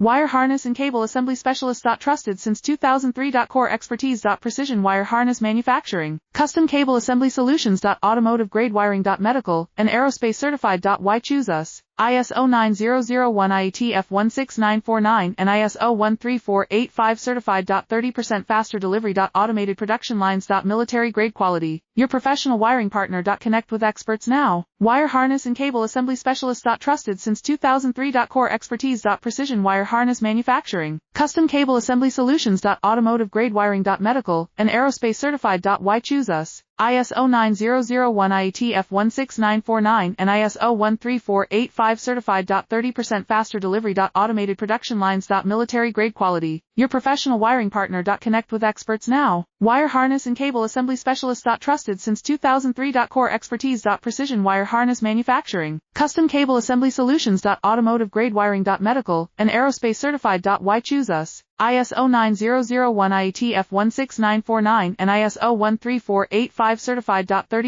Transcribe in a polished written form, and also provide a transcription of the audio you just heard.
Wire harness and cable assembly specialist. Trusted since 2003. Core expertise. Precision wire harness manufacturing. Custom cable assembly solutions. Automotive grade wiring. Medical and aerospace certified. Why choose us? ISO 9001 IATF 16949 and ISO 13485 certified. 30% faster delivery. Automated production lines. Military grade quality. Your professional wiring partner. Connect with experts now. Wire harness and cable assembly specialist. Trusted since 2003. Core expertise. Precision wire harness manufacturing. Custom cable assembly solutions. Automotive grade wiring. Medical and aerospace certified. Why choose us? ISO 9001 IATF 16949 and ISO 13485 certified. 30% faster delivery. Automated production lines. Military grade quality. Your professional wiring partner. Connect with experts now. Wire harness and cable assembly specialist. Trusted since 2003. Core expertise. Precision wire harness manufacturing. Custom cable assembly solutions. Automotive grade wiring. Medical and aerospace certified. Why choose us? ISO 9001 IATF 16949 and ISO 13485 certified. 30